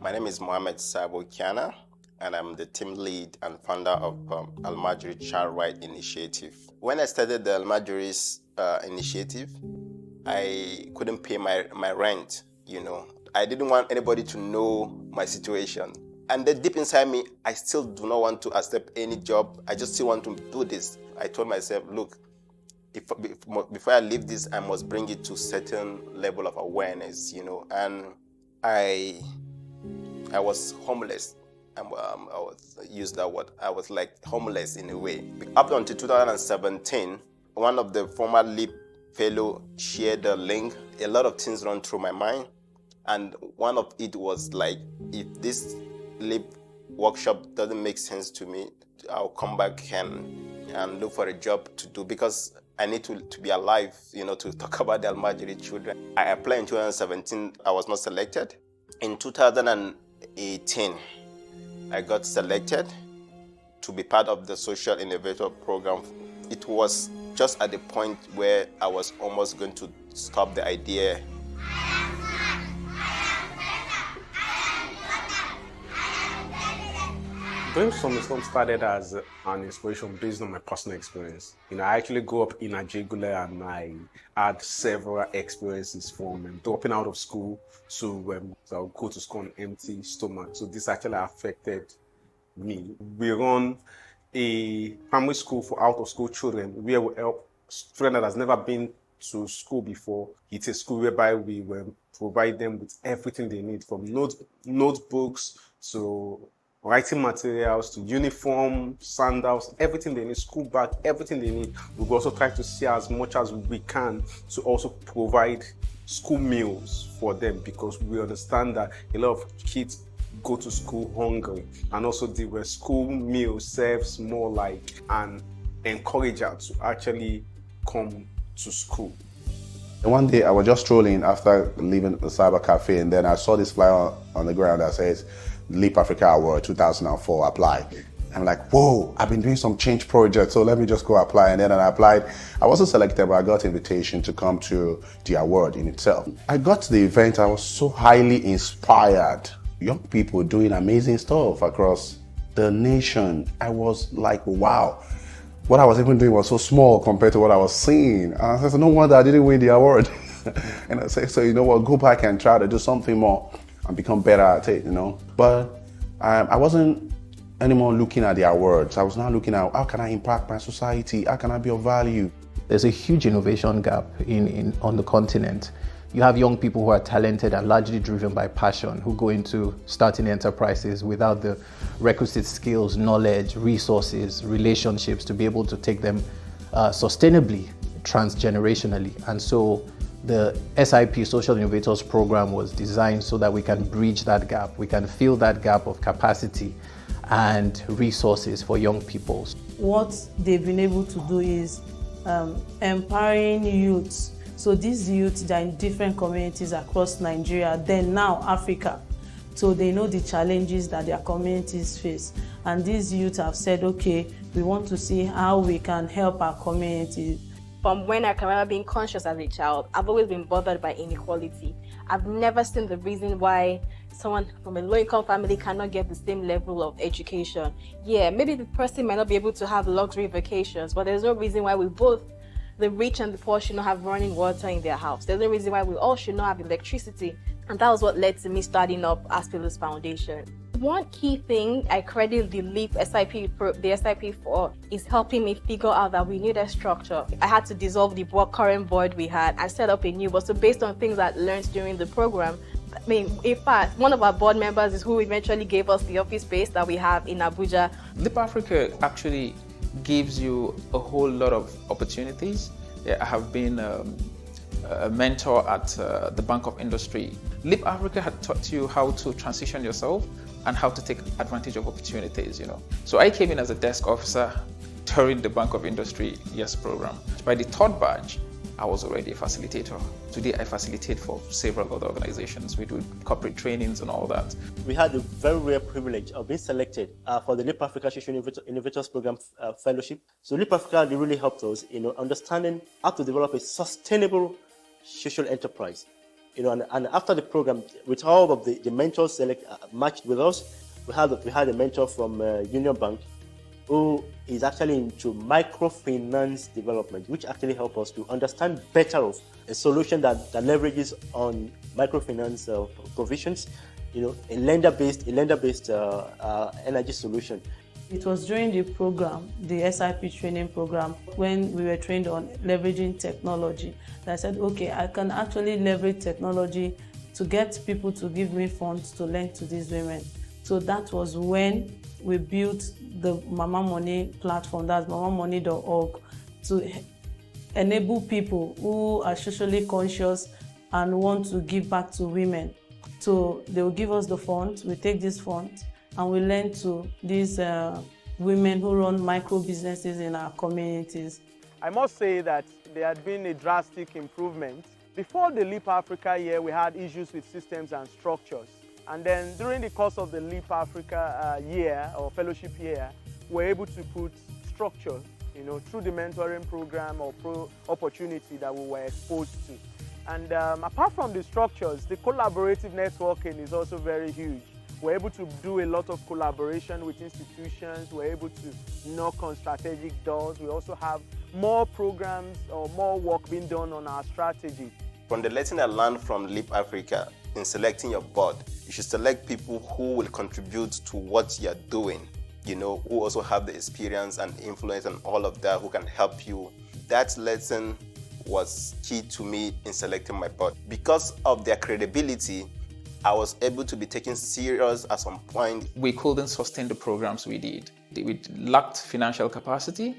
My name is Mohamed Sabo Kiana, and I'm the team lead and founder of Almajiri Child Right Initiative. When I started the Almajiri's initiative, I couldn't pay my rent, I didn't want anybody to know my situation. And then deep inside me, I still do not want to accept any job. I just still want to do this. I told myself, look, before I leave this, I must bring it to certain level of awareness, and I was homeless. I used that word. I was like homeless in a way. Up until 2017, one of the former LEAP fellow shared the link. A lot of things run through my mind, and one of it was like, if this LEAP workshop doesn't make sense to me, I'll come back and look for a job to do, because I need to be alive, to talk about the Almajiri children. I applied in 2017. I was not selected. In 2018, I got selected to be part of the Social Innovator Program. It was just at the point where I was almost going to stop the idea. Dreams from Islam started as an inspiration based on my personal experience. I actually grew up in Ajegule, and I had several experiences from dropping out of school to I'll go to school on empty stomach. So this actually affected me. We run a primary school for out-of-school children where we help children that has never been to school before. It's a school whereby we will provide them with everything they need, from notebooks to writing materials to uniform, sandals, everything they need, school bag, everything they need. We also try to see as much as we can to also provide school meals for them, because we understand that a lot of kids go to school hungry, and also the school meal serves more like an encourager to actually come to school. One day I was just strolling after leaving the cyber cafe, and then I saw this flyer on the ground that says Leap Africa Award 2004, apply. I'm like, whoa, I've been doing some change projects, so let me just go apply. And then I applied. I wasn't selected, but I got an invitation to come to the award in itself. I got to the event, I was so highly inspired. Young people doing amazing stuff across the nation. I was like, wow. What I was even doing was so small compared to what I was seeing. And I said, no wonder I didn't win the award. And I said, so you know what, go back and try to do something more and become better at it, But I wasn't anymore looking at the awards. I was now looking at, how can I impact my society? How can I be of value? There's a huge innovation gap on the continent. You have young people who are talented and largely driven by passion, who go into starting enterprises without the requisite skills, knowledge, resources, relationships to be able to take them sustainably, transgenerationally. And so the SIP Social Innovators Program was designed so that we can bridge that gap. We can fill that gap of capacity and resources for young people. What they've been able to do is empowering youths. So these youths, they're in different communities across Nigeria, then now Africa. So they know the challenges that their communities face. And these youths have said, okay, we want to see how we can help our community. From when I can remember being conscious as a child, I've always been bothered by inequality. I've never seen the reason why someone from a low-income family cannot get the same level of education. Yeah, maybe the person might not be able to have luxury vacations, but there's no reason why we both, the rich and the poor, should not have running water in their house. There's no reason why we all should not have electricity. And that was what led to me starting up Aspilus Foundation. One key thing I credit the LEAP SIP for is helping me figure out that we needed structure. I had to dissolve the current board we had and set up a new board. So based on things I learned during the program, in fact, one of our board members is who eventually gave us the office space that we have in Abuja. LEAP Africa actually gives you a whole lot of opportunities. I have been a mentor at the Bank of Industry. LEAP Africa had taught you how to transition yourself and how to take advantage of opportunities, So I came in as a desk officer during the Bank of Industry Yes program. By the third batch, I was already a facilitator. Today I facilitate for several other organizations. We do corporate trainings and all that. We had the very rare privilege of being selected for the LEAP Africa Social Innovators Program Fellowship. So LEAP Africa, they really helped us in understanding how to develop a sustainable social enterprise. And after the program, with all of the mentors matched with us, we had a mentor from Union Bank who is actually into microfinance development, which actually helped us to understand better of a solution that leverages on microfinance provisions, a lender-based energy solution. It was during the program, the SIP training program, when we were trained on leveraging technology, that I said, okay, I can actually leverage technology to get people to give me funds to lend to these women. So that was when we built the Mama Money platform, that's mamamoney.org, to enable people who are socially conscious and want to give back to women. So they will give us the funds, we take these funds, and we lend to these women who run micro businesses in our communities. I must say that there had been a drastic improvement. Before the Leap Africa year, we had issues with systems and structures. And then during the course of the Leap Africa year or fellowship year, we're able to put structure, through the mentoring program or opportunity that we were exposed to. And apart from the structures, the collaborative networking is also very huge. We're able to do a lot of collaboration with institutions. We're able to knock on strategic doors. We also have more programs or more work being done on our strategy. From the lesson I learned from Leap Africa, in selecting your board, you should select people who will contribute to what you're doing, who also have the experience and influence and all of that, who can help you. That lesson was key to me in selecting my board. Because of their credibility, I was able to be taken serious at some point. We couldn't sustain the programs we did. We lacked financial capacity,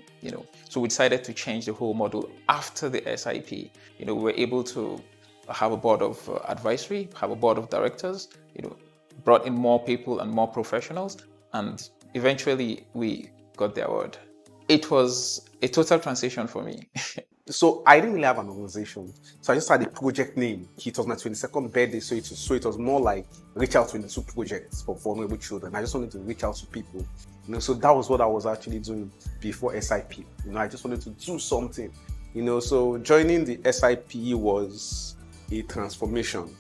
so we decided to change the whole model after the SIP. We were able to have a board of advisory, have a board of directors, brought in more people and more professionals, and eventually we got the award. It was a total transition for me. So I didn't really have an organization. So I just had a project name. It was my 22nd birthday, so it was more like reach out 22 projects for vulnerable children. I just wanted to reach out to people. So that was what I was actually doing before SIP. I just wanted to do something. So joining the SIP was a transformation.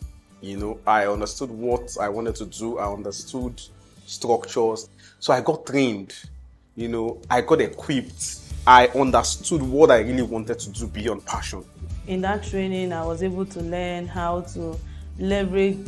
I understood what I wanted to do. I understood structures. So I got trained. I got equipped. I understood what I really wanted to do beyond passion. In that training, I was able to learn how to leverage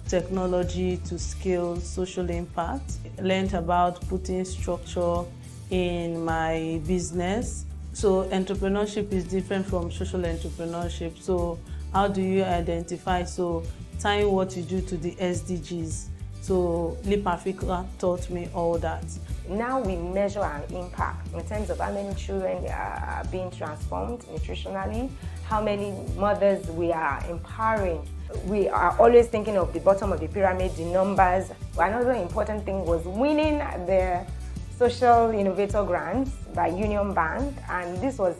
technology to scale social impact. I learned about putting structure in my business. So entrepreneurship is different from social entrepreneurship. So how do you identify? So tying what you do to the SDGs. So Leap Africa taught me all that. Now we measure our impact in terms of how many children are being transformed nutritionally, how many mothers we are empowering. We are always thinking of the bottom of the pyramid, the numbers. Another important thing was winning the Social Innovator Grants by Union Bank, and this was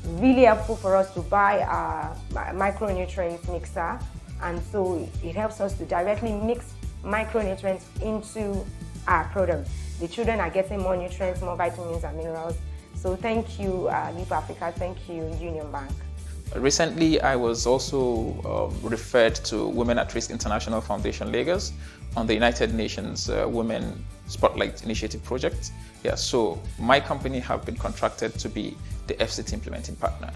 really helpful for us to buy a micronutrients mixer, and so it helps us to directly mix micronutrients into our product. The children are getting more nutrients, more vitamins and minerals. So thank you, Leap Africa. Thank you, Union Bank. Recently, I was also referred to Women at Risk International Foundation Lagos on the United Nations Women Spotlight Initiative project. So my company have been contracted to be the FCT implementing partner.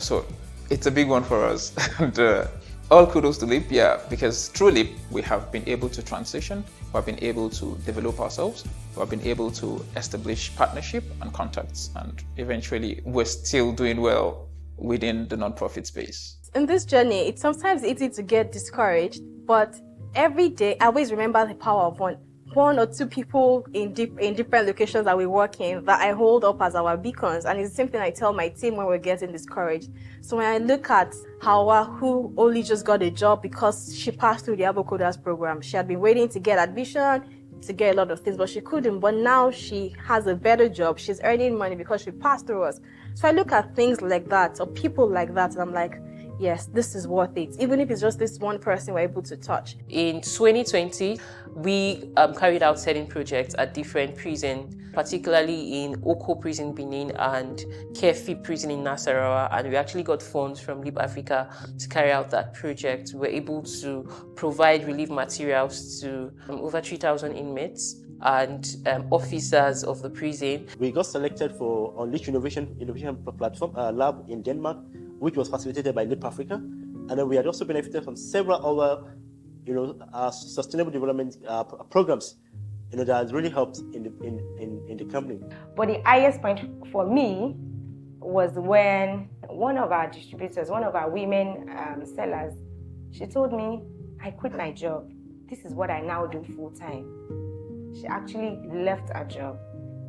So it's a big one for us. And all kudos to Leap, because through Leap, we have been able to transition, we have been able to develop ourselves, we have been able to establish partnership and contacts, and eventually we're still doing well within the nonprofit space. In this journey, it's sometimes easy to get discouraged, but every day I always remember the power of one or two people in different locations that we work in that I hold up as our beacons, and it's the same thing I tell my team when we're getting discouraged. So when I look at Hawa, who only just got a job because she passed through the Abo Coders program, she had been waiting to get admission, to get a lot of things, but she couldn't. But now she has a better job. She's earning money because she passed through us. So I look at things like that, or people like that, and I'm like, yes, this is worth it. Even if it's just this one person we're able to touch. In 2020, we carried out certain projects at different prisons, particularly in Oko Prison, Benin, and Kefi Prison in Nasarawa, and we actually got funds from Leap Africa to carry out that project. We were able to provide relief materials to over 3,000 inmates and officers of the prison. We got selected for Unleash Innovation Platform Lab in Denmark, which was facilitated by Leap Africa, and then we had also benefited from several other, sustainable development programs, that has really helped in the company. But the highest point for me was when one of our distributors, one of our women sellers, she told me, I quit my job. This is what I now do full time. She actually left her job,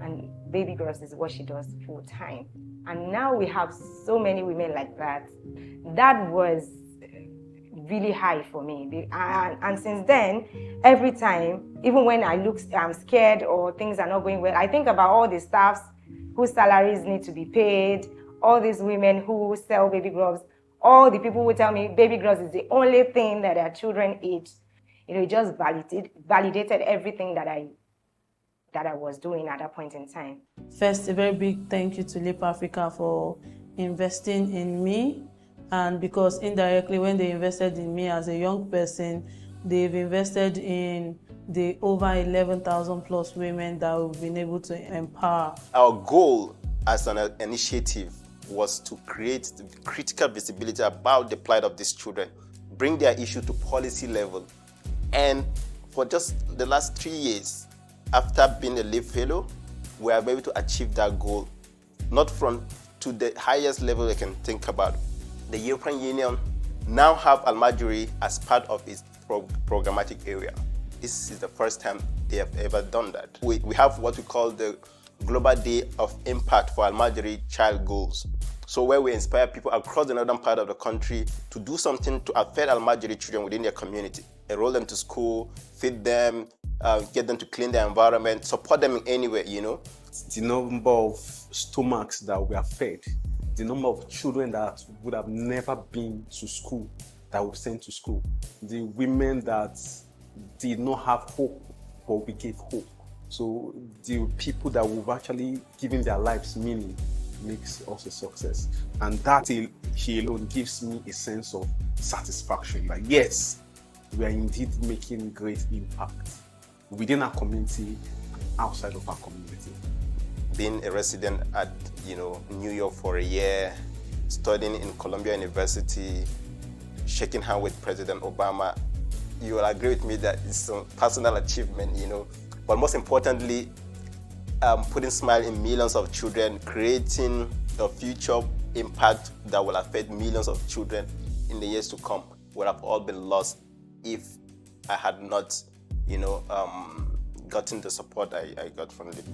and Baby Girls is what she does full time. And now we have so many women like that. That was really high for me. And since then, every time, even when I'm scared or things are not going well, I think about all the staffs whose salaries need to be paid, all these women who sell Baby Gloves, all the people who tell me Baby Gloves is the only thing that their children eat. It just validated everything that I was doing at that point in time. First, a very big thank you to Leap Africa for investing in me, and because indirectly when they invested in me as a young person, they've invested in the over 11,000 plus women that we've been able to empower. Our goal as an initiative was to create critical visibility about the plight of these children, bring their issue to policy level. And for just the last 3 years, after being a LEAP fellow, we are able to achieve that goal, not to the highest level we can think about. The European Union now have Al-Majri as part of its programmatic area. This is the first time they have ever done that. We have what we call the Global Day of Impact for Al-Majri Child Goals. So where we inspire people across the northern part of the country to do something to affect Al-Majri children within their community. Enroll them to school, feed them, get them to clean their environment, support them in any way, The number of stomachs that we have fed, the number of children that would have never been to school that we sent to school, the women that did not have hope, but we gave hope. So the people that we've actually given their lives meaning makes us a success. And that alone gives me a sense of satisfaction that yes, we are indeed making great impact within our community, outside of our community. Being a resident at New York for a year, studying in Columbia University, shaking hands with President Obama, you will agree with me that it's some personal achievement, But most importantly, putting smile in millions of children, creating a future impact that will affect millions of children in the years to come would have all been lost if I had not, gotten the support I got from LEAP.